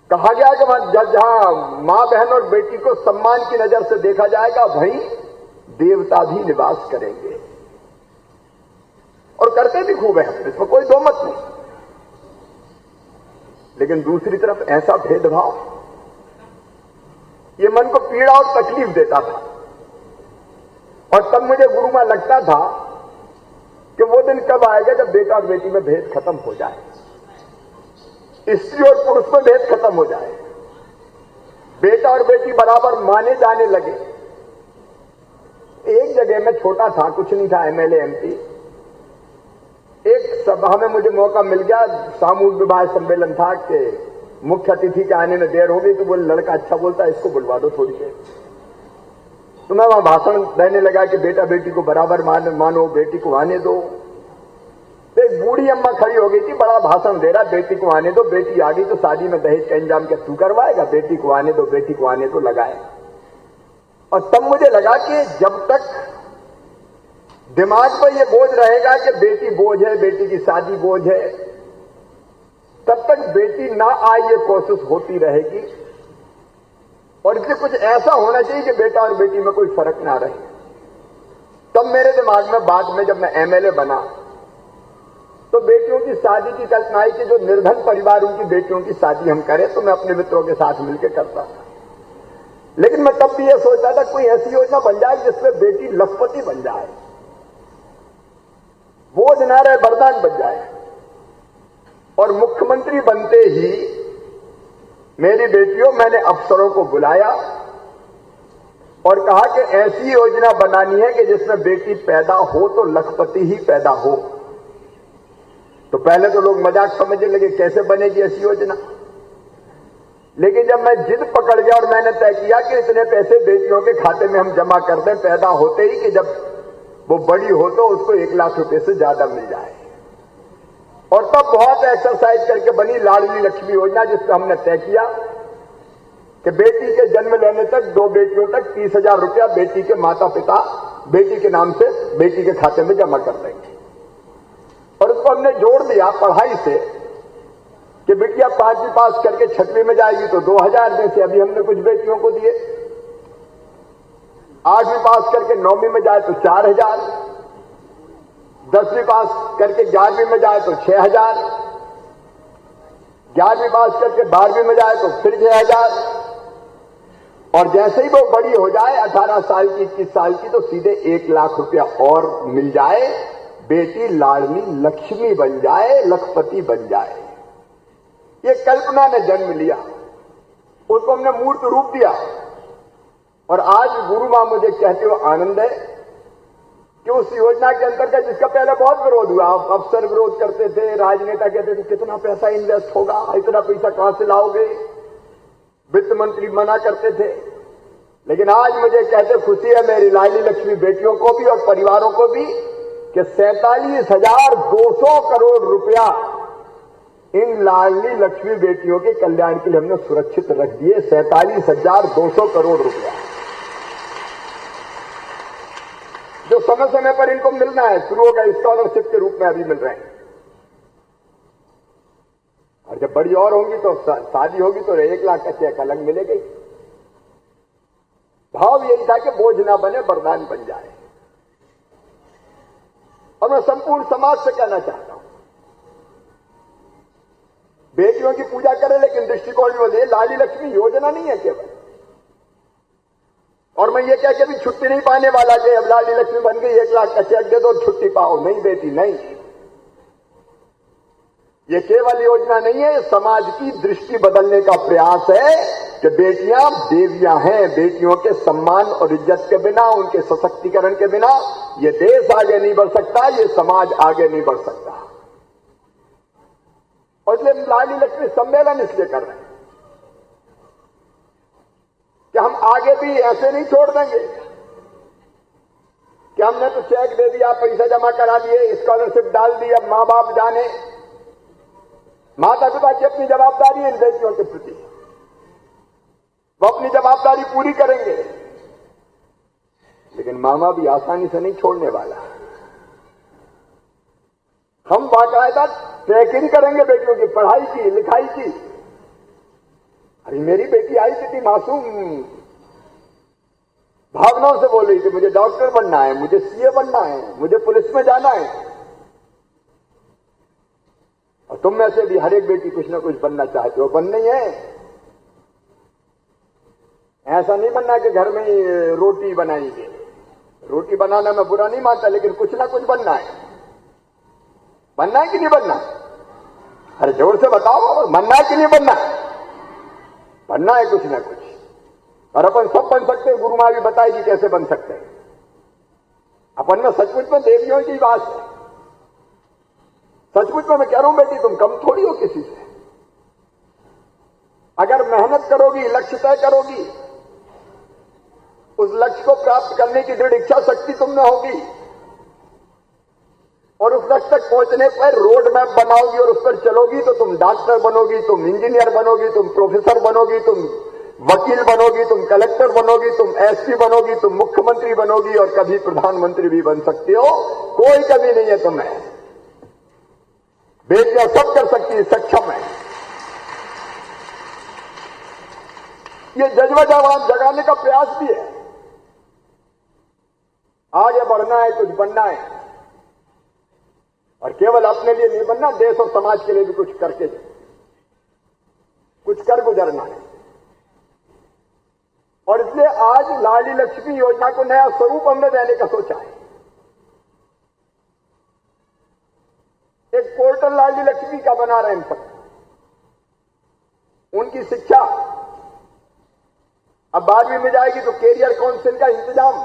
कहा गया कि जहां मां, बहन और बेटी को सम्मान की नजर से देखा जाएगा, वहीं देवता भी निवास करेंगे, और करते भी खूब है, इसमें कोई दो मत नहीं। लेकिन दूसरी तरफ ऐसा भेदभाव, ये मन को पीड़ा और तकलीफ देता था। और तब मुझे गुरु मां लगता था कि वो दिन कब आएगा जब बेटा और बेटी में भेद खत्म हो जाए, स्त्री और पुरुष में भेद खत्म हो जाए, बेटा और बेटी बराबर माने जाने लगे। एक जगह में छोटा था, कुछ नहीं था, एमएलए एमपी, एक सभा में मुझे मौका मिल गया, सामूहिक विवाह सम्मेलन था कि मुख्य अतिथि के आने में देर हो गई, तो बोले लड़का अच्छा बोलता है, इसको बुलवा दो थोड़ी देर। तो मैं वहां भाषण देने लगा कि बेटा बेटी को बराबर मानो, बेटी को आने दो। तो एक बूढ़ी अम्मा खड़ी हो गई थी, बड़ा भाषण दे रहा, बेटी को आने दो, बेटी आ गई तो शादी में दहेज का इंतजाम क्या तू करवाएगा, बेटी को आने दो, बेटी को आने दो लगाए। और तब मुझे लगा कि जब तक दिमाग पर यह बोझ रहेगा कि बेटी बोझ है, बेटी की शादी बोझ है, तब तक बेटी ना आए ये कोशिश होती रहेगी। और इससे कुछ ऐसा होना चाहिए कि बेटा और बेटी में कोई फर्क ना रहे। तब मेरे दिमाग में बाद में जब मैं एमएलए बना तो बेटियों की शादी की कल्पना आई कि जो निर्धन परिवार उनकी बेटियों की शादी हम करें, तो मैं अपने मित्रों के साथ मिलकर करता था। लेकिन मैं तब भी यह सोचता था कोई ऐसी योजना बन जाए जिसमें बेटी लखपति बन जाए, बोझ ना रहे, वरदान बन जाए। और मुख्यमंत्री बनते ही मेरी बेटियों, मैंने अफसरों को बुलाया और कहा कि ऐसी योजना बनानी है कि जिसमें बेटी पैदा हो तो लखपति ही पैदा हो। तो पहले तो लोग मजाक समझने लगे, कैसे बनेगी ऐसी योजना। लेकिन जब मैं जिद पकड़ गया और मैंने तय किया कि इतने पैसे बेटियों के खाते में हम जमा कर दें पैदा होते ही, कि जब वो बड़ी हो तो उसको 1 लाख रुपए से ज्यादा मिल जाए। और तब बहुत एक्सरसाइज करके बनी लाडली लक्ष्मी योजना, जिसमें हमने तय किया कि बेटी के जन्म लेने तक 2 बेटियों तक 30,000 रुपया बेटी के माता पिता बेटी के नाम से बेटी के खाते में जमा कर देंगे। और उसको हमने जोड़ दिया पढ़ाई से कि बेटियां 5वीं पास करके 6वीं में जाएगी तो 2,000, जैसे अभी हमने कुछ बेटियों को दिए। 8वीं पास करके 9वीं में जाए तो 4,000, 10वीं पास करके 11वीं में जाए तो 6,000, 11वीं पास करके 12वीं में जाए तो फिर 6,000, और जैसे ही वो बड़ी हो जाए 18 साल की, 21 साल की, तो सीधे 1 लाख रुपया और मिल जाए, बेटी लाडली लक्ष्मी बन जाए, लखपति बन जाए। ये कल्पना ने जन्म लिया, उसको हमने मूर्त रूप दिया। और आज गुरु मां मुझे कहते हुए आनंद है कि उस योजना के अंतर्गत, जिसका पहले बहुत विरोध हुआ, अफसर विरोध करते थे, राजनेता कहते थे कितना पैसा इन्वेस्ट होगा, इतना पैसा कहां से लाओगे, वित्त मंत्री मना करते थे। लेकिन आज मुझे कहते खुशी है मेरी लाडली लक्ष्मी बेटियों को भी और परिवारों को भी कि 47,200 करोड़ रुपया इन लाडली लक्ष्मी बेटियों के कल्याण के लिए हमने सुरक्षित रख दिए। 47,200 करोड़ रुपया जो समय समय पर इनको मिलना है, शुरू होगा स्कॉलरशिप के रूप में अभी मिल रहे हैं। और जब बड़ी और होंगी तो शादी होगी तो 1 लाख का चेक अलग मिलेगा। भाव यही था कि बोझ ना बने, वरदान बन जाए। और मैं संपूर्ण समाज से कहना चाहता हूं बेटियों की पूजा करें, लेकिन दृष्टिकोण में ये लाडली लक्ष्मी योजना नहीं है केवल। और मैं ये कह के भी छुट्टी नहीं पाने वाला कि अब लाडली लक्ष्मी बन गई 1 लाख का चेक दे दो और छुट्टी पाओ। नहीं बेटी, नहीं, ये केवल योजना नहीं है, समाज की दृष्टि बदलने का प्रयास है कि बेटियां देवियां हैं। बेटियों के सम्मान और इज्जत के बिना, उनके सशक्तिकरण के बिना ये देश आगे नहीं बढ़ सकता, ये समाज आगे नहीं बढ़ सकता। और इसलिए लाडली लक्ष्मी सम्मेलन इसलिए कर रहे हैं कि हम आगे भी ऐसे नहीं छोड़ देंगे कि हमने तो चेक दे दिया, पैसा जमा करा दिए, स्कॉलरशिप डाल दी, अब मां बाप जाने। माता पिता की अपनी जवाबदारी है इन बेटियों के प्रति, वो अपनी जवाबदारी पूरी करेंगे, लेकिन मामा भी आसानी से नहीं छोड़ने वाला। हम बाकायदा ट्रैकिंग करेंगे बेटियों की पढ़ाई की, लिखाई की। अरे मेरी बेटी आई थी मासूम भावनाओं से बोल रही थी, मुझे डॉक्टर बनना है, मुझे सीए बनना है, मुझे पुलिस में जाना है। और तुम में से भी हर एक बेटी कुछ ना कुछ बनना चाहते हो, बनना ही है। ऐसा नहीं बनना कि घर में ही रोटी बनाएंगे। रोटी बनाना मैं बुरा नहीं मानता, लेकिन कुछ ना कुछ बनना है। बनना है कि नहीं बनना? अरे जोर से बताओ, बनना है कि नहीं बनना? बनना है कुछ ना कुछ। और अपन सब बन सकते हैं, गुरु माँ भी बताएगी कैसे बन सकते हैं। अपन में सचमुच में देवियों की बात है। सचमुच में मैं कह रहा हूं बेटी, तुम कम थोड़ी हो किसी से। अगर मेहनत करोगी, लक्ष्य तय करोगी, उस लक्ष्य को प्राप्त करने की दृढ़ इच्छा शक्ति तुम में होगी, और उस लक्ष्य तक पहुंचने पर रोड मैप बनाओगी और उस पर चलोगी, तो तुम डॉक्टर बनोगी, तुम इंजीनियर बनोगी, तुम प्रोफेसर बनोगी, तुम वकील बनोगी, तुम कलेक्टर बनोगी, तुम एसपी बनोगी, तुम मुख्यमंत्री बनोगी, और कभी प्रधानमंत्री भी बन सकती हो। कोई कमी नहीं है तुम्हें। बेटियां सब कर सकती है, सक्षम है। ये जज्बा जगाने का प्रयास भी है। आगे बढ़ना है, कुछ बनना है, और केवल अपने लिए नहीं बनना, देश और समाज के लिए भी कुछ करके कुछ कर गुजरना है। और इसलिए आज लाडली लक्ष्मी योजना को नया स्वरूप हमने देने का सोचा है। एक पोर्टल लाडली लक्ष्मी का बना रहे हैं हम सब। उनकी शिक्षा अब 12वीं में जाएगी तो कैरियर काउंसिल का इंतजाम,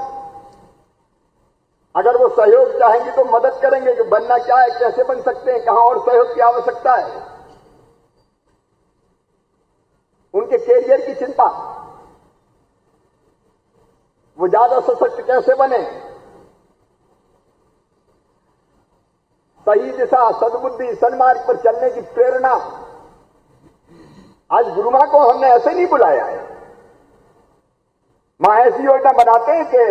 अगर वो सहयोग चाहेंगे तो मदद करेंगे कि बनना क्या है, कैसे बन सकते हैं, कहां और सहयोग की आवश्यकता है। उनके कैरियर की चिंता, वो ज्यादा सशक्त कैसे बने, सही दिशा, सद्बुद्धि, सन्मार्ग पर चलने की प्रेरणा। आज गुरु मां को हमने ऐसे नहीं बुलाया है। मां ऐसी योजना बनाते हैं कि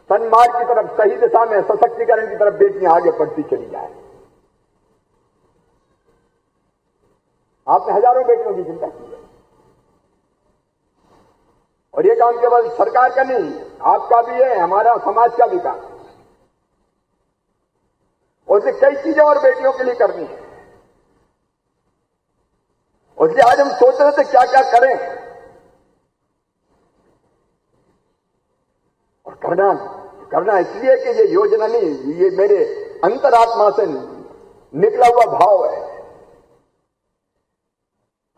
सन्मार्ग की तरफ, सही दिशा में, सशक्तिकरण की तरफ बेटियां आगे बढ़ती चली जाए। आपने हजारों बेटियों की चिंता की है, और ये काम केवल सरकार का नहीं, आपका भी है, हमारा समाज का भी काम। और इसलिए कई चीजें और बेटियों के लिए करनी है। और इसलिए आज हम सोच रहे थे क्या क्या करें, और करना इसलिए कि ये योजना नहीं, ये मेरे अंतरात्मा से निकला हुआ भाव है।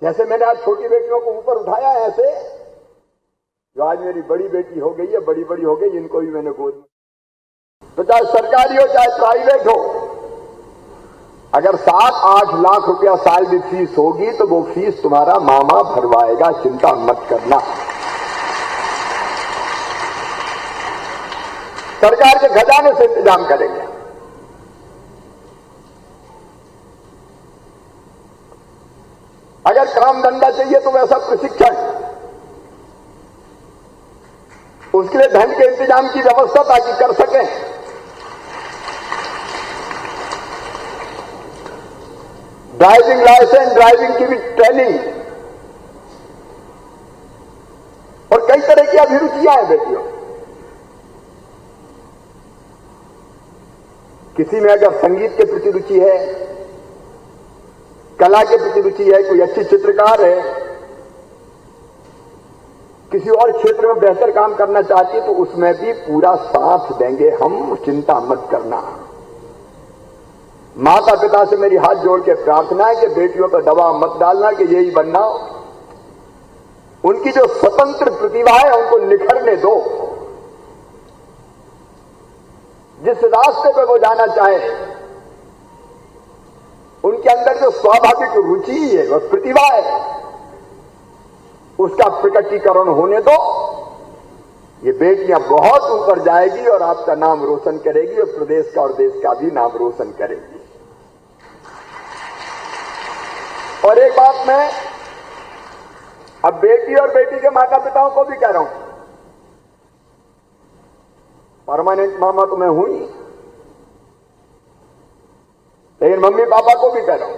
जैसे मैंने आज छोटी बेटियों को ऊपर उठाया है, ऐसे जो आज मेरी बड़ी बेटी हो गई है, बड़ी बड़ी हो गई, इनको भी मैंने गोद में, तो चाहे सरकारी हो चाहे प्राइवेट हो, अगर 7-8 लाख रुपया साल की फीस होगी तो वो फीस तुम्हारा मामा भरवाएगा, चिंता मत करना। सरकार के खजाने से इंतजाम करेंगे। अगर काम धंधा चाहिए तो वैसा प्रशिक्षण, उसके लिए धन के इंतजाम की व्यवस्था ताकि कर सकें। ड्राइविंग लाइसेंस, ड्राइविंग की भी ट्रेनिंग, और कई तरह की अभिरुचियां हैं बेटियों। किसी में अगर संगीत के प्रति रुचि है, कला के प्रति रुचि है, कोई अच्छी चित्रकार है, किसी और क्षेत्र में बेहतर काम करना चाहती है, तो उसमें भी पूरा साथ देंगे हम, चिंता मत करना। माता पिता से मेरी हाथ जोड़ के प्रार्थना है कि बेटियों पर दबाव मत डालना कि यही बनना। उनकी जो स्वतंत्र प्रतिभा है उनको निखरने दो। जिस रास्ते पर वो जाना चाहे, उनके अंदर जो स्वाभाविक रुचि है और प्रतिभा है, उसका प्रकटीकरण होने दो। ये बेटियां बहुत ऊपर जाएगी और आपका नाम रोशन करेगी और प्रदेश का और देश का भी नाम रोशन करेगी। और एक बात मैं अब बेटी और बेटी के माता पिताओं को भी कह रहा हूं, परमानेंट मामा तो मैं हूं ही, लेकिन मम्मी पापा को भी कह रहा हूं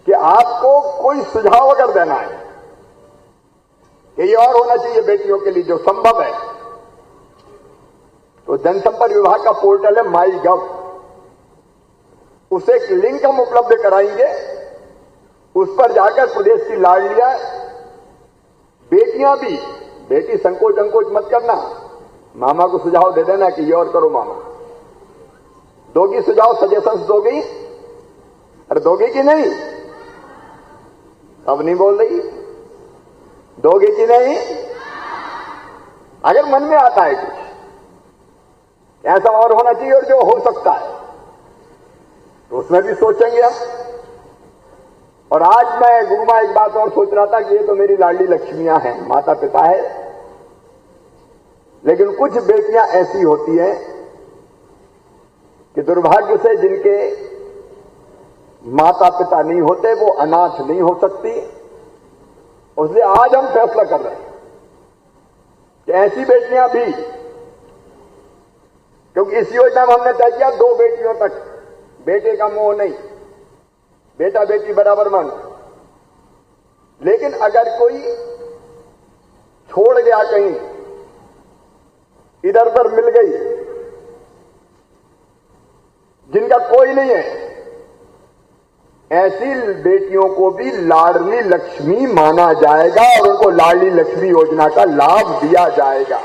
कि आपको कोई सुझाव अगर देना है कि ये और होना चाहिए बेटियों के लिए जो संभव है, तो जनसंपर्क विभाग का पोर्टल है माई गव, उसे एक लिंक हम उपलब्ध कराएंगे। उस पर जाकर प्रदेश की लाडलियां बेटियां भी, बेटी संकोच अंकोच मत करना, मामा को सुझाव दे देना कि ये और करो मामा। दोगी सुझाव, सजेशंस दोगी? अरे दोगी कि नहीं? अब नहीं बोल रही, दोगी कि नहीं? अगर मन में आता है कुछ ऐसा और होना चाहिए और जो हो सकता है, तो उसमें भी सोचेंगे हम। और आज मैं गुरुमा एक बात और सोच रहा था कि ये तो मेरी लाडली लक्ष्मियां हैं, माता पिता है, लेकिन कुछ बेटियां ऐसी होती हैं कि दुर्भाग्य से जिनके माता पिता नहीं होते, वो अनाथ नहीं हो सकती। इसलिए आज हम फैसला कर रहे हैं कि ऐसी बेटियां भी, क्योंकि इस योजना में हमने तय किया 2 बेटियों तक, बेटे का मोह नहीं, बेटा बेटी बराबर मानो। लेकिन अगर कोई छोड़ गया कहीं, इधर उधर मिल गई, जिनका कोई नहीं है, ऐसी बेटियों को भी लाडली लक्ष्मी माना जाएगा और उनको लाडली लक्ष्मी योजना का लाभ दिया जाएगा।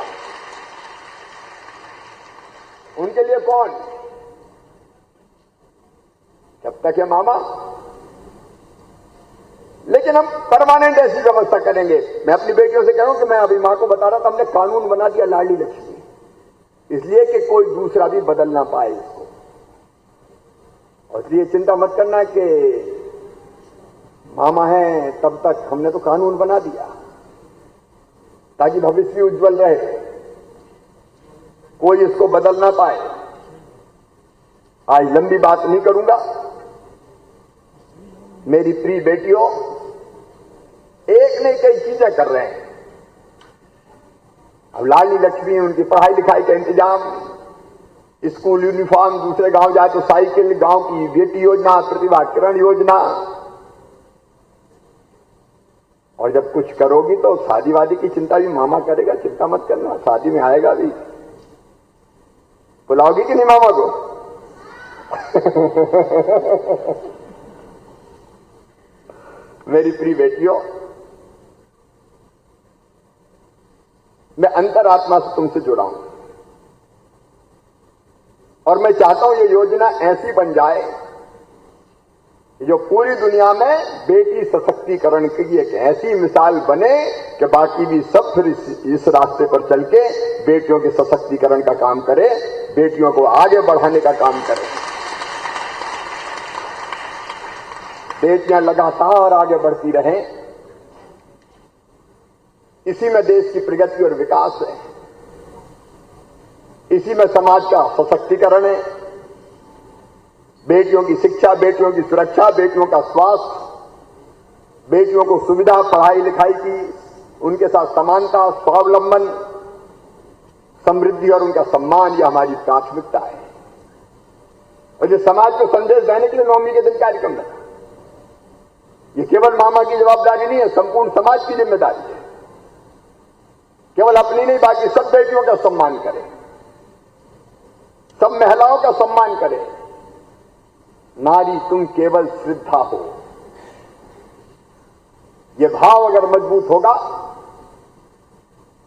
उनके लिए कौन? जब तक है मामा। लेकिन हम परमानेंट ऐसी व्यवस्था करेंगे। मैं अपनी बेटियों से कह रहा हूं कि मैं अभी मां को बता रहा था, हमने कानून बना दिया लाडली लक्ष्मी, इसलिए कि कोई दूसरा भी बदल ना पाए इसको। और इसलिए चिंता मत करना कि मामा है तब तक, हमने तो कानून बना दिया ताकि भविष्य भी उज्जवल रहे, कोई इसको बदल ना पाए। आज लंबी बात नहीं करूंगा। मेरी प्रिय बेटियों, एक नहीं कई चीजें कर रहे हैं। अब लाडली लक्ष्मी, उनकी पढ़ाई लिखाई का इंतजाम, स्कूल यूनिफॉर्म, दूसरे गांव जाए तो साइकिल, गांव की बेटी योजना, प्रतिभा किरण योजना। और जब कुछ करोगी तो शादी वादी की चिंता भी मामा करेगा, चिंता मत करना, शादी में आएगा भी। बुलाओगी कि नहीं मामा को? मेरी प्रिय बेटियों, मैं अंतरात्मा से तुमसे जुड़ा हूं और मैं चाहता हूं ये योजना ऐसी बन जाए जो पूरी दुनिया में बेटी सशक्तिकरण की एक ऐसी मिसाल बने कि बाकी भी सब फिर इस रास्ते पर चल के बेटियों के सशक्तिकरण का काम करे, बेटियों को आगे बढ़ाने का काम करे। बेटियां लगातार आगे बढ़ती रहें, इसी में देश की प्रगति और विकास है, इसी में समाज का सशक्तिकरण है। बेटियों की शिक्षा, बेटियों की सुरक्षा, बेटियों का स्वास्थ्य, बेटियों को सुविधा पढ़ाई लिखाई की, उनके साथ समानता, स्वावलंबन, समृद्धि और उनका सम्मान, यह हमारी प्राथमिकता है। और ये समाज को संदेश देने के लिए 9वीं के दिन कार्यक्रम है। ये केवल मामा की जवाबदारी नहीं है, संपूर्ण समाज की जिम्मेदारी है। केवल अपनी नहीं, बाकी सब बेटियों का सम्मान करें, सब महिलाओं का सम्मान करें, नारी तुम केवल श्रद्धा हो। ये भाव अगर मजबूत होगा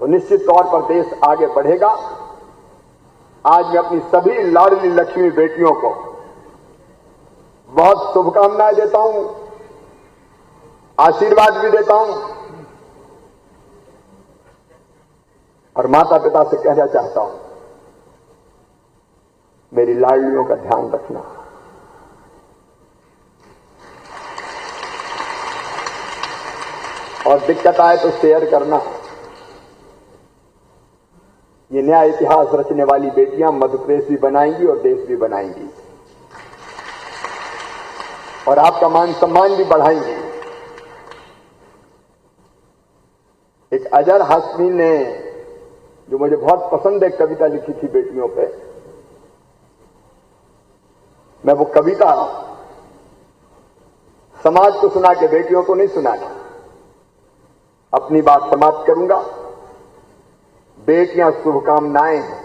तो निश्चित तौर पर देश आगे बढ़ेगा। आज मैं अपनी सभी लाडली लक्ष्मी बेटियों को बहुत शुभकामनाएं देता हूं, आशीर्वाद भी देता हूं और माता पिता से कहना चाहता हूं, मेरी लाडलियों का ध्यान रखना। और दिक्कत आए तो शेयर करना। ये नया इतिहास रचने वाली बेटियां मध्य प्रदेश भी बनाएंगी और देश भी बनाएंगी और आपका मान सम्मान भी बढ़ाएंगी। एक अजर हाशमी ने, जो मुझे बहुत पसंद है, कविता लिखी थी बेटियों पे। मैं वो कविता समाज को सुना के बेटियों को नहीं सुनाना। अपनी बात समाप्त करूंगा। बेटियां शुभकामनाएं हैं,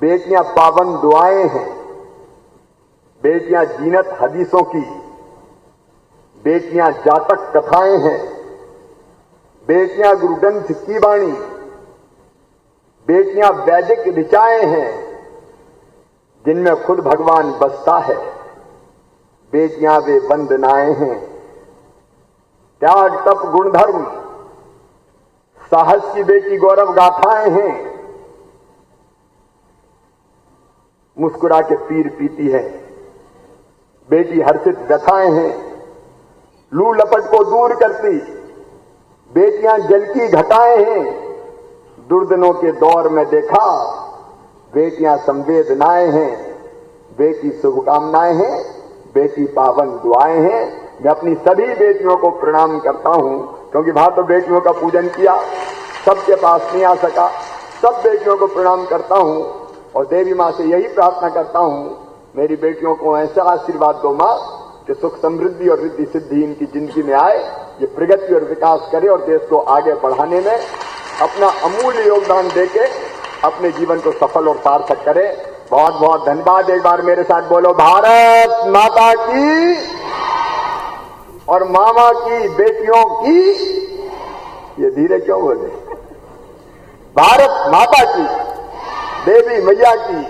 बेटियां पावन दुआएं हैं, बेटियां जीनत हदीसों की, बेटियां जातक कथाएं हैं, बेटियां गुरु ग्रंथ की वाणी, बेटियां वैदिक ऋचाएं हैं जिनमें खुद भगवान बसता है। बेटियां वे वंदनाएं हैं, त्याग तप गुणधर्म साहस की बेटी गौरव गाथाएं हैं। मुस्कुरा के पीर पीती है, बेटी हर्षित व्यथाएं हैं। लू लपट को दूर करती बेटियां जल की घटाएं हैं। दुर्दिनों के दौर में देखा बेटियां संवेदनाएं हैं। बेटी शुभकामनाएं हैं, बेटी पावन दुआएं हैं। मैं अपनी सभी बेटियों को प्रणाम करता हूं, क्योंकि वहां तो बेटियों का पूजन किया, सबके पास नहीं आ सका। सब बेटियों को प्रणाम करता हूं और देवी मां से यही प्रार्थना करता हूं, मेरी बेटियों को ऐसा आशीर्वाद दो मां कि सुख समृद्धि और रिद्धि सिद्धि इनकी जिंदगी में आए, ये प्रगति और विकास करे और देश को आगे बढ़ाने में अपना अमूल्य योगदान देके अपने जीवन को सफल और सार्थक करे। बहुत बहुत धन्यवाद। एक बार मेरे साथ बोलो, भारत माता की और मामा की बेटियों की। ये धीरे क्यों बोले? भारत माता की, देवी मैया की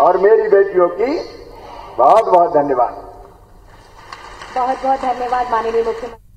और मेरी बेटियों की बहुत बहुत धन्यवाद। बहुत बहुत धन्यवाद माननीय मुख्यमंत्री।